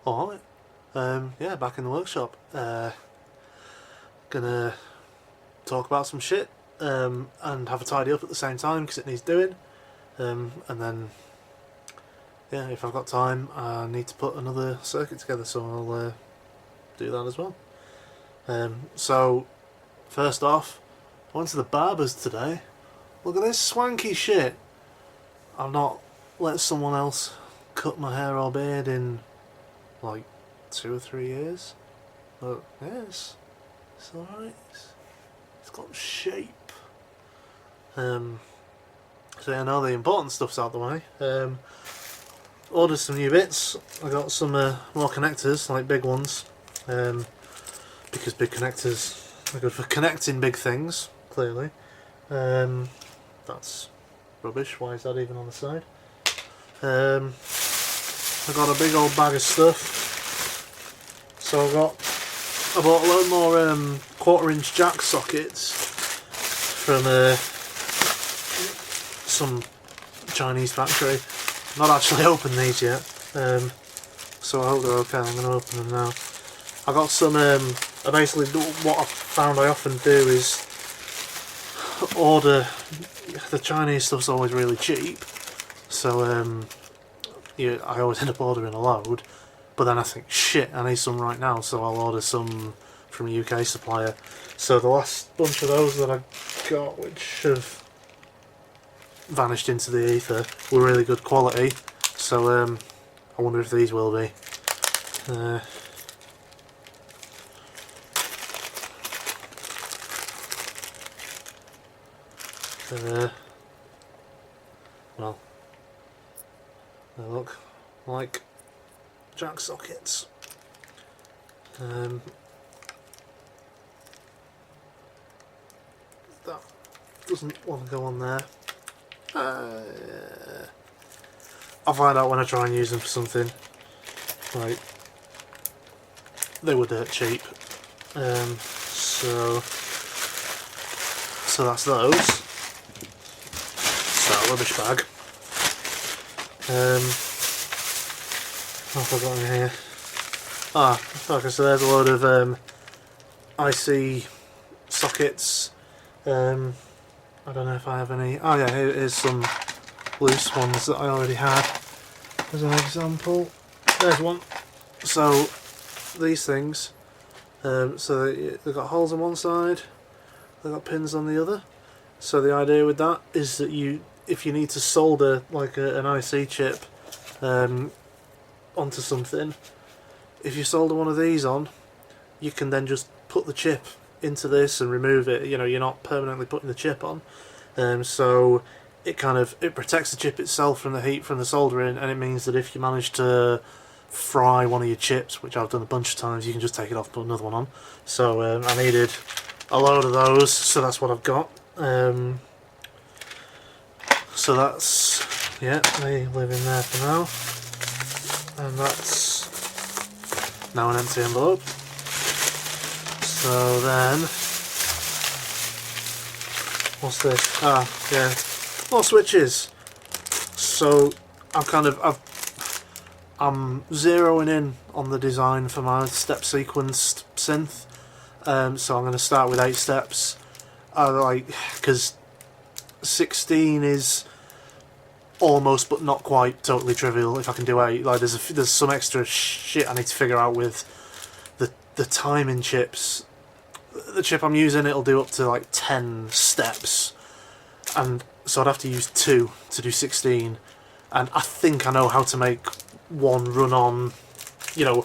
Alright, yeah, back in the workshop. Gonna talk about some shit and have a tidy up at the same time because it needs doing. And then, yeah, if I've got time, I need to put another circuit together, so I'll do that as well. So, first off, I went to the barber's today. Look at this swanky shit. I've not let someone else cut my hair or beard in like 2 or 3 years. But yes, it's alright. It's got shape. So yeah, now the important stuff's out the way. Ordered some new bits. I got some more connectors, like big ones, because big connectors are good for connecting big things, clearly. That's rubbish. Why is that even on the side? I got a big old bag of stuff. So I bought a load more 1/4-inch jack sockets from some Chinese factory. Not actually opened these yet, so I hope they're okay. I'm going to open them now. I got some. Basically, what I found I often do is order. The Chinese stuff's always really cheap, so yeah, I always end up ordering a load. But then I think, shit, I need some right now, so I'll order some from a UK supplier. So the last bunch of those that I got, which have vanished into the ether, were really good quality. So I wonder if these will be. Well, they look like jack sockets. That doesn't want to go on there. I'll find out when I try and use them for something. Like, they were dirt cheap. So that's those. That rubbish bag. What have I got in here? Okay, so there's a load of IC sockets. I don't know if I have any. Oh yeah, here's some loose ones that I already had. As an example, there's one. So these things, so they've got holes on one side, they've got pins on the other. So the idea with that is that if you need to solder like an IC chip onto something, if you solder one of these on, you can then just put the chip into this and remove it. You know, you're not permanently putting the chip on. So it protects the chip itself from the heat from the soldering, and it means that if you manage to fry one of your chips, which I've done a bunch of times, you can just take it off and put another one on. So I needed a load of those, so that's what I've got. So that's, yeah, they live in there for now, and that's now an empty envelope. So then, what's this? Yeah, more switches. So I'm zeroing in on the design for my step sequenced synth. So I'm going to start with 8 steps. Because 16 is almost but not quite totally trivial if I can do 8. Like there's some extra shit I need to figure out with the timing chips. The chip I'm using, it'll do up to like 10 steps, and so I'd have to use 2 to do 16, and I think I know how to make one run on, you know,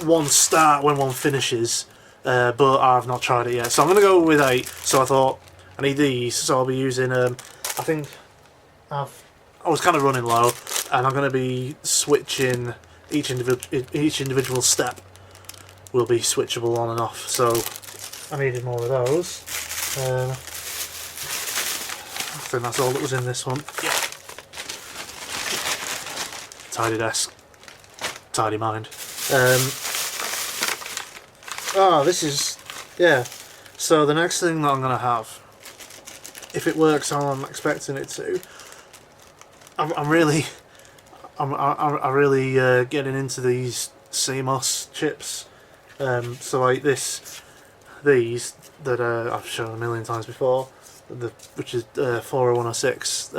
one start when one finishes, but I've not tried it yet. So I'm going to go with 8. So I thought I need these, so I'll be using I think I was kind of running low, and I'm going to be switching each individual step will be switchable on and off. So I needed more of those. I think that's all that was in this one. Yeah. Tidy desk, tidy mind. This is, yeah. So the next thing that I'm gonna have, if it works how I'm expecting it to, I'm really getting into these CMOS chips. So like these that I've shown a million times before, which is 40106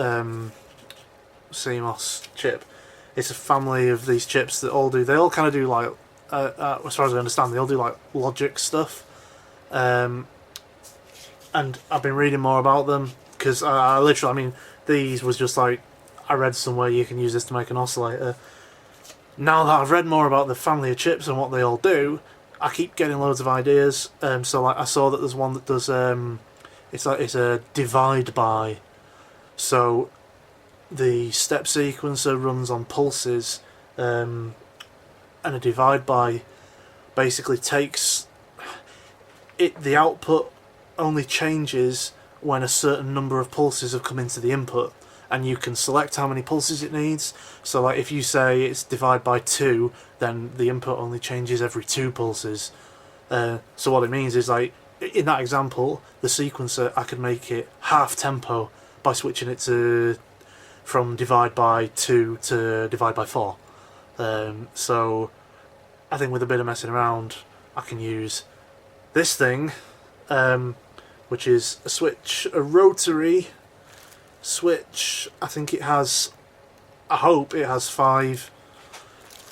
CMOS chip. It's a family of these chips that they all kind of do like, as far as I understand, they all do like logic stuff. And I've been reading more about them because I mean, these was just like, I read somewhere you can use this to make an oscillator. Now that I've read more about the family of chips and what they all do, I keep getting loads of ideas. So like, I saw that there's one that does it's a divide by. So the step sequencer runs on pulses, and a divide by basically takes it. The output only changes when a certain number of pulses have come into the input, and you can select how many pulses it needs. So like, if you say it's divide by 2, then the input only changes every 2 pulses. So what it means is, like, in that example, the sequencer, I could make it half tempo by switching it from divide by 2 to divide by 4. So I think with a bit of messing around, I can use this thing, which is a rotary switch. I think I hope it has 5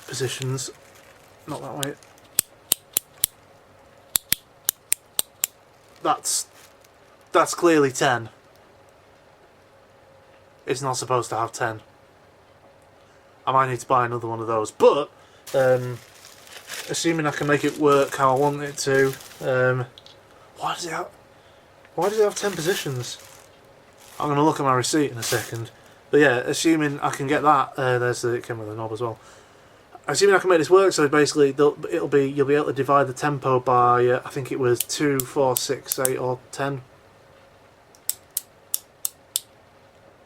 positions. Not that way. That's clearly 10. It's not supposed to have 10. I might need to buy another one of those, but assuming I can make it work how I want it to, why does it have 10 positions? I'm going to look at my receipt in a second. But yeah, assuming I can get that, it came with a knob as well. Assuming I can make this work, so basically you'll be able to divide the tempo by I think it was 2, 4, 6, 8 or 10.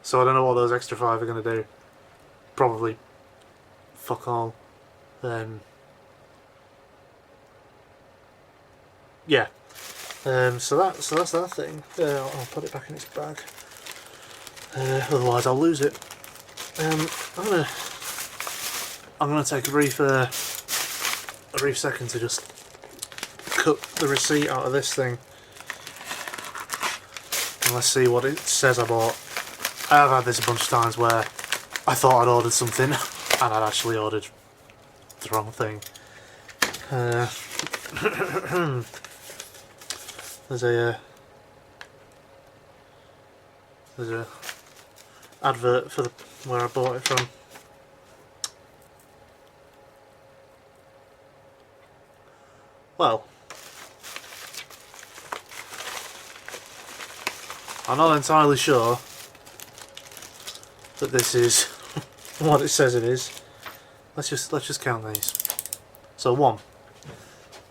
So I don't know what those extra 5 are going to do. Probably fuck all. Yeah. So that's that thing. I'll put it back in its bag. Otherwise I'll lose it. I'm gonna take a brief second to just cut the receipt out of this thing, and let's see what it says I bought. I have had this a bunch of times where I thought I'd ordered something and I'd actually ordered the wrong thing. There's a advert for where I bought it from. Well, I'm not entirely sure that this is what it says it is. Let's just count these. So 1.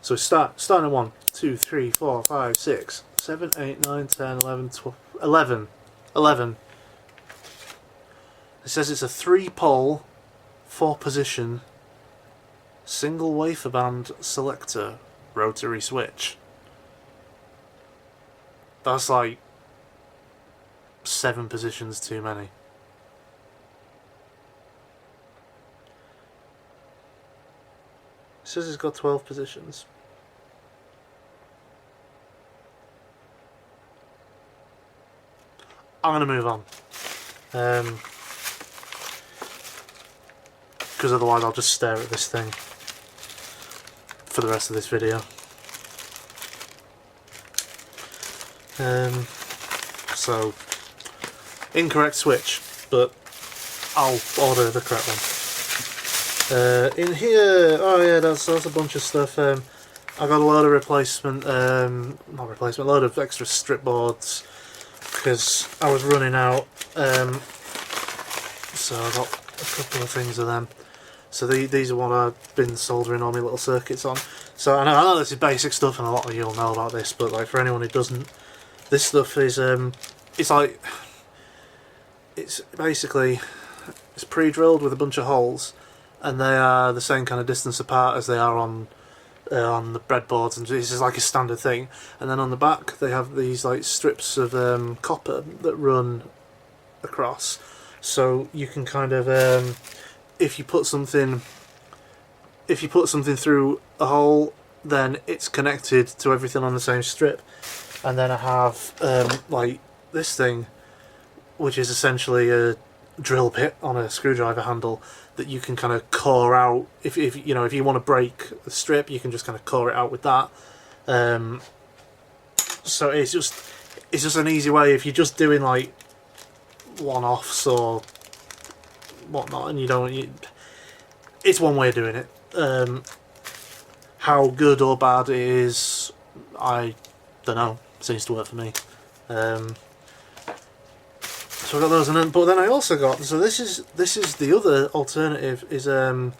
So starting at 1, 2, 3, 4, 5, 6, 7, 8, 9, 10, 11, 12, 11. It says it's a 3-pole, 4-position, single wafer band selector rotary switch. That's like 7 positions too many. It says it's got 12 positions. I'm going to move on. Because otherwise I'll just stare at this thing for the rest of this video. So, incorrect switch, but I'll order the correct one. In here, oh yeah, that's a bunch of stuff. I got a load of load of extra strip boards because I was running out. So I got a couple of things of them. So these are what I've been soldering all my little circuits on. So I know this is basic stuff, and a lot of you will know about this, but like for anyone who doesn't, this stuff is it's basically pre-drilled with a bunch of holes, and they are the same kind of distance apart as they are on the breadboards, and this is like a standard thing. And then on the back they have these like strips of copper that run across, so you can kind of if you put something if you put something through a hole, then it's connected to everything on the same strip. And then I have like this thing, which is essentially a drill bit on a screwdriver handle that you can kind of core out. If you know, if you want to break a strip, you can just kind of core it out with that. So it's just an easy way if you're just doing like one-offs or whatnot, and you don't. It's one way of doing it. How good or bad it is, I don't know. Seems to work for me. So I got those, but then I also got, so this is the other alternative, is so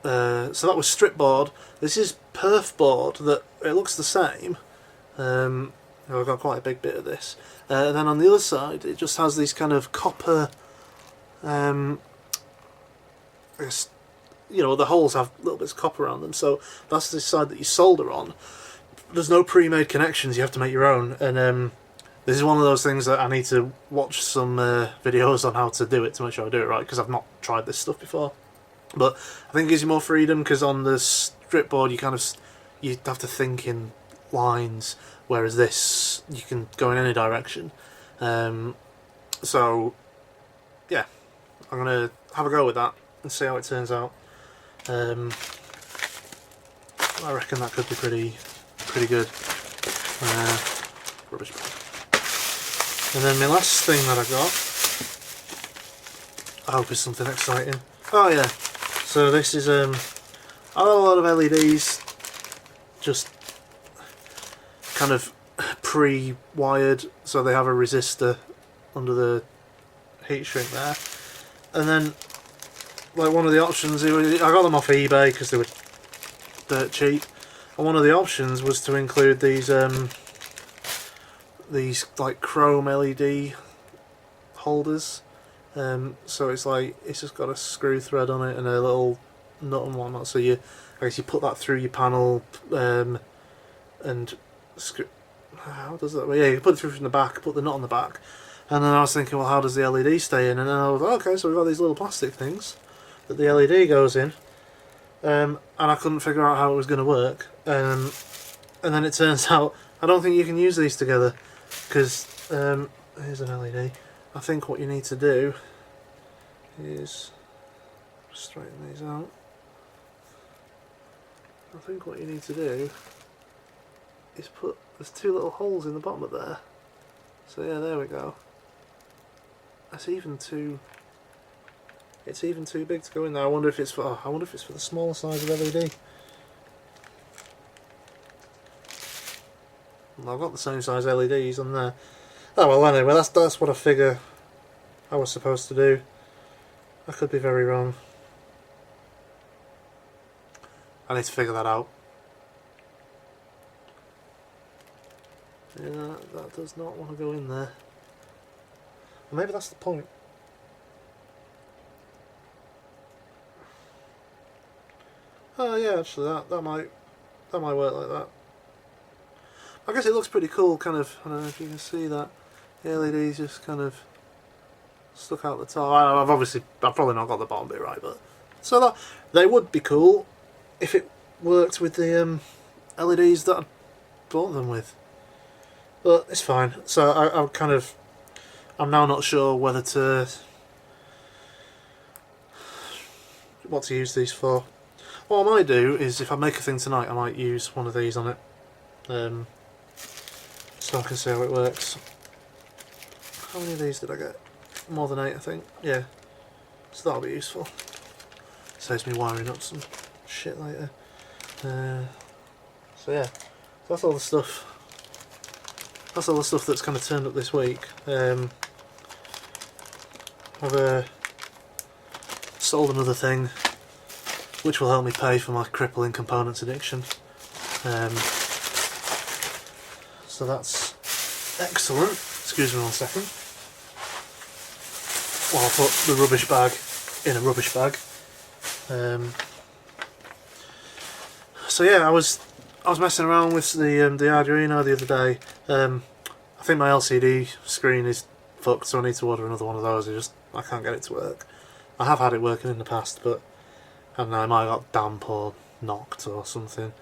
that was strip board. This is perf board that it looks the same. I've got quite a big bit of this. And then on the other side, it just has these kind of copper. I guess, you know, the holes have little bits of copper around them, so that's the side that you solder on. There's no pre-made connections; you have to make your own. And this is one of those things that I need to watch some videos on how to do it to make sure I do it right, because I've not tried this stuff before. But I think it gives you more freedom, because on the strip board you have to think in lines, whereas this you can go in any direction. So yeah, I'm gonna have a go with that and see how it turns out. I reckon that could be pretty good. Rubbish bag. And then my last thing that I got, I hope is something exciting. Oh yeah, so this is I got a lot of LEDs, just kind of pre-wired, so they have a resistor under the heat shrink there. And then, like, one of the options, I got them off eBay because they were dirt cheap. And one of the options was to include these like chrome LED holders. So it's like, it's just got a screw thread on it and a little nut and whatnot. So I guess you put that through your panel and screw. How does that? Well, yeah, you put it through from the back, put the nut on the back. And then I was thinking, well, how does the LED stay in? And then I was like, okay, so we've got these little plastic things that the LED goes in. And I couldn't figure out how it was going to work. And then it turns out I don't think you can use these together, because here's an LED. I think what you need to do is straighten these out. I think what you need to do is there's two little holes in the bottom of there. So yeah, there we go. It's even too big to go in there. I wonder if it's for the smaller size of LED. Well, I've got the same size LEDs on there. Oh well, anyway, that's what I figure I was supposed to do. I could be very wrong. I need to figure that out. Yeah, that does not want to go in there. Or maybe that's the point. Oh yeah, actually that might work like that. I guess it looks pretty cool, kind of. I don't know if you can see that. The LED's just kind of stuck out the top. I've probably not got the bottom bit right, but so that they would be cool if it worked with the LEDs that I bought them with. But it's fine. So I'm now not sure what to use these for. What I might do is, if I make a thing tonight, I might use one of these on it, so I can see how it works. How many of these did I get? More than 8, I think. Yeah. So that'll be useful. Saves me wiring up some shit later. So yeah, that's all the stuff. That's all the stuff that's kind of turned up this week. I've sold another thing, which will help me pay for my crippling components addiction. So that's excellent. Excuse me 1 second. Well, I'll put the rubbish bag in a rubbish bag. So yeah, I was messing around with the Arduino the other day. I think my LCD screen is fucked, so I need to order another one of those. I can't get it to work. I have had it working in the past, but I don't know, I might have got damp or knocked or something.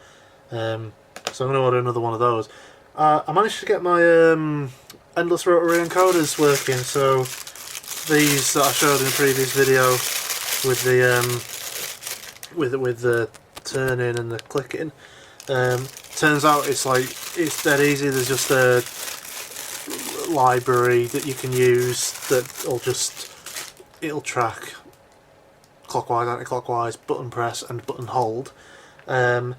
So I'm going to order another one of those. I managed to get my endless rotary encoders working, so these that I showed in a previous video with the turning and the clicking, turns out it's dead easy. There's just a library that you can use it'll track clockwise, anti-clockwise, button press and button hold, and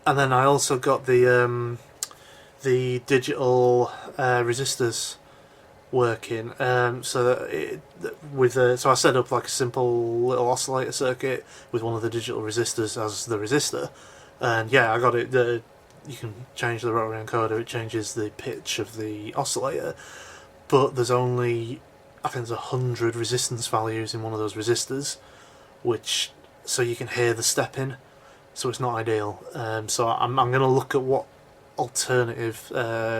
then I also got the digital resistors working, so I set up like a simple little oscillator circuit with one of the digital resistors as the resistor, and yeah, I got it. You can change the rotary encoder; it changes the pitch of the oscillator, but there's only, I think there's 100 resistance values in one of those resistors, so you can hear the stepping, so it's not ideal. So I'm going to look at what alternative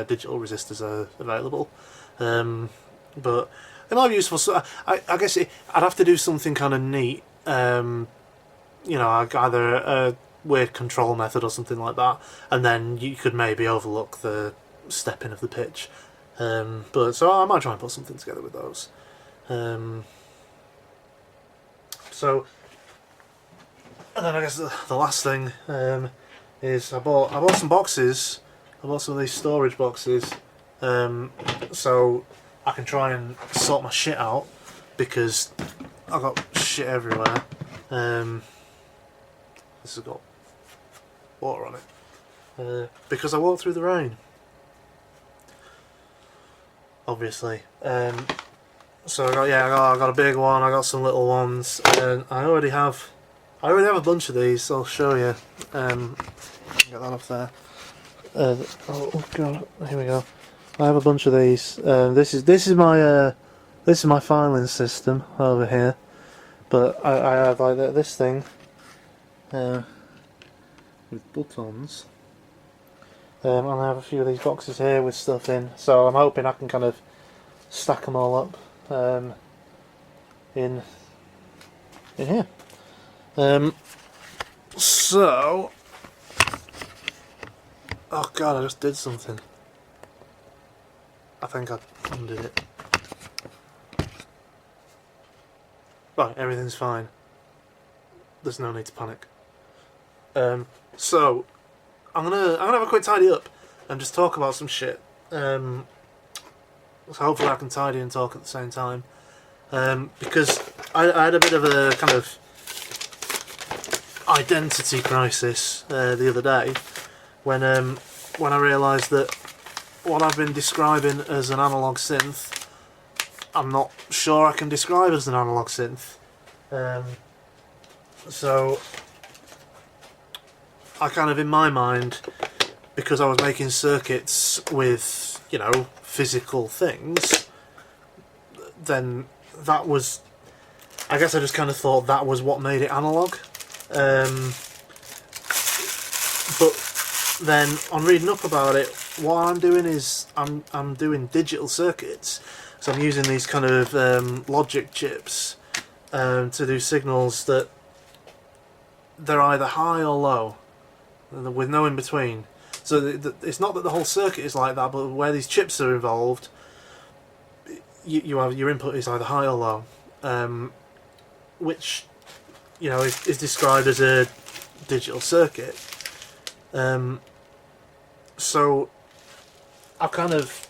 digital resistors are available, but they might be useful. So I guess I'd have to do something kind of neat, either a weird control method or something like that, and then you could maybe overlook the stepping of the pitch. But so I might try and put something together with those. So, and then I guess the last thing is I bought some boxes. I bought some of these storage boxes, so I can try and sort my shit out, because I've got shit everywhere. This has got water on it, because I walked through the rain, obviously. So I got a big one. I got some little ones, and I already have a bunch of these. So I'll show you. Get that off there. Oh god, here we go. I have a bunch of these. This is my filing system over here, but I have like this thing with buttons, and I have a few of these boxes here with stuff in. So I'm hoping I can kind of stack them all up in here. So, oh god, I just did something. I think I undid it. Right, everything's fine. There's no need to panic. So I'm gonna have a quick tidy up and just talk about some shit. So hopefully I can tidy and talk at the same time. Because I had a bit of a kind of identity crisis the other day when I realised that what I've been describing as an analog synth, I'm not sure I can describe as an analog synth. So I kind of, in my mind, because I was making circuits with, physical things, then that was, I guess I just kind of thought that was what made it analog. But then on reading up about it, what I'm doing is I'm doing digital circuits. So I'm using these kind of logic chips to do signals that they're either high or low, with no in between. So it's not that the whole circuit is like that, but where these chips are involved, you have your input is either high or low, which is described as a digital circuit. So I've kind of,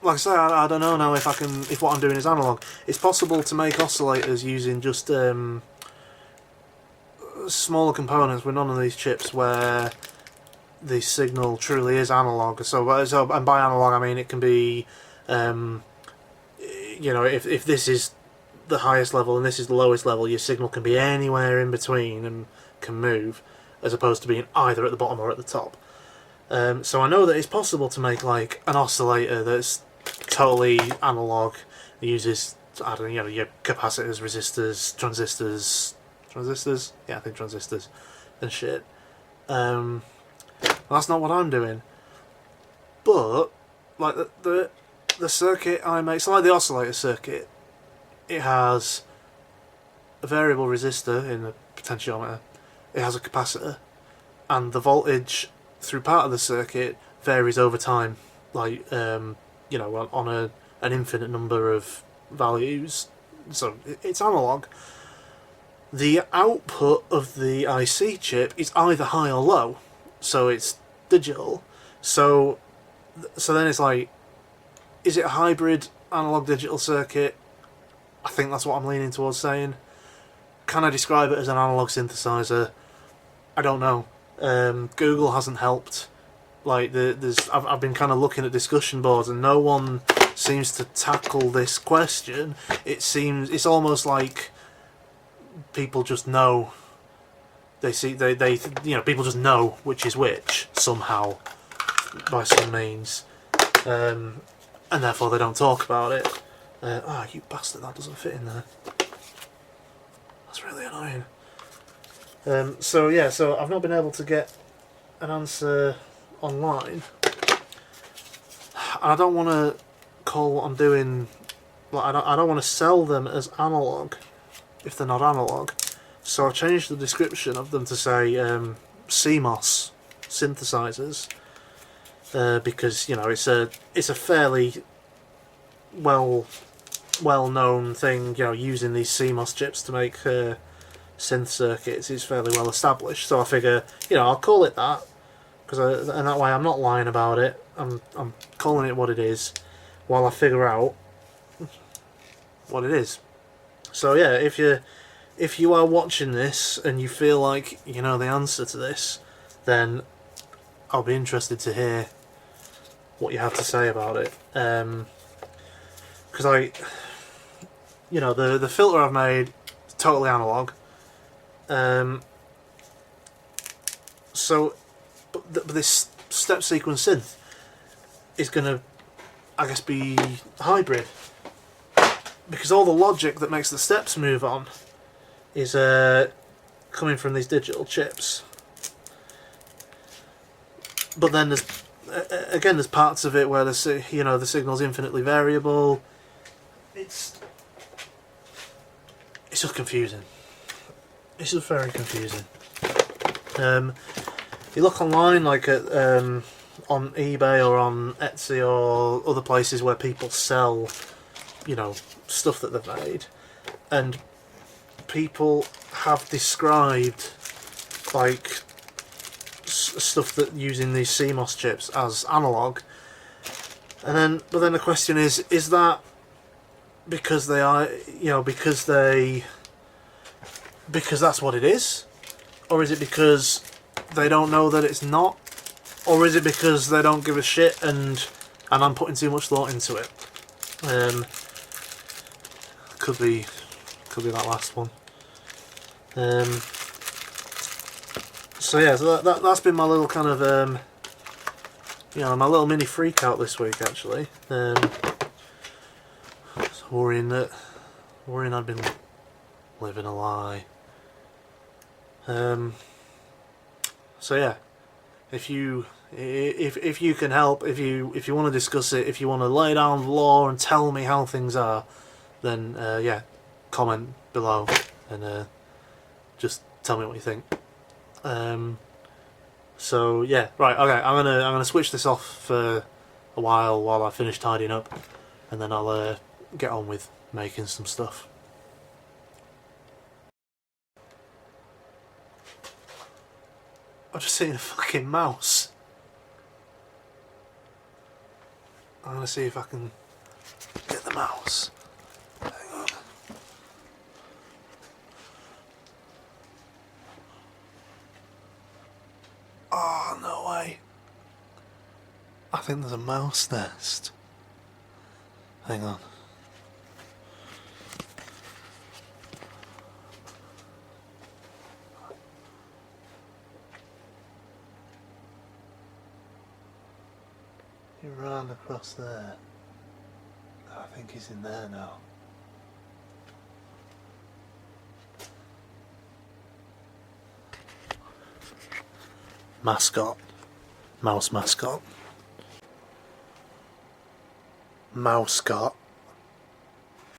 like I say, I don't know now if what I'm doing is analog. It's possible to make oscillators using just smaller components with none of these chips where the signal truly is analog. So and by analog I mean it can be, if this is the highest level and this is the lowest level, your signal can be anywhere in between and can move, as opposed to being either at the bottom or at the top. So I know that it's possible to make like an oscillator that's totally analog. It uses, I don't know, your capacitors, resistors, transistors, yeah, I think transistors and shit. That's not what I'm doing. But like the circuit I make, so like the oscillator circuit, it has a variable resistor in the potentiometer, it has a capacitor, and the voltage through part of the circuit varies over time, like on an infinite number of values. So it's analog. The output of the IC chip is either high or low, so it's digital. So then it's like, is it a hybrid analog digital circuit? I think that's what I'm leaning towards saying. Can I describe it as an analog synthesizer? I don't know. Google hasn't helped. Like I've been kind of looking at discussion boards, and no one seems to tackle this question. It's almost like people just know. They people just know which is which somehow, by some means, and therefore they don't talk about it. You bastard! That doesn't fit in there. That's really annoying. So I've not been able to get an answer online, and I don't want to call what I'm doing. Like, I don't want to sell them as analog if they're not analog. So I've changed the description of them to say CMOS synthesizers, because it's a fairly well-known thing. Using these CMOS chips to make synth circuits is fairly well established. So I figure I'll call it that, and that way I'm not lying about it. I'm calling it what it is, while I figure out what it is. So yeah, if you are watching this and you feel like you know the answer to this, then I'll be interested to hear what you have to say about it. Because the filter I've made is totally analog. But this step sequence synth is going to, I guess, be hybrid, because all the logic that makes the steps move on is coming from these digital chips. But then there's parts of it where the signal's infinitely variable. It's just confusing. It's just very confusing. You look online, like on eBay or on Etsy or other places where people sell, stuff that they've made, and people have described like stuff that using these CMOS chips as analog, but then the question is that because they are, because that's what it is, or is it because they don't know that it's not, or is it because they don't give a shit and I'm putting too much thought into it? Could be that last one. So that's been my little kind of my little mini freak out this week, actually. Worrying I'd been living a lie. So yeah, if you can help, if you want to discuss it, if you want to lay down the law and tell me how things are, then comment below and just tell me what you think. So yeah, right, okay, I'm gonna switch this off for a while I finish tidying up, and then I'll get on with making some stuff. I've just seen a fucking mouse. I'm gonna see if I can get the mouse. Hang on. Oh, no way. I think there's a mouse nest. Hang on. He ran across there. I think he's in there now. Mascot. Mouse mascot. Mousecot.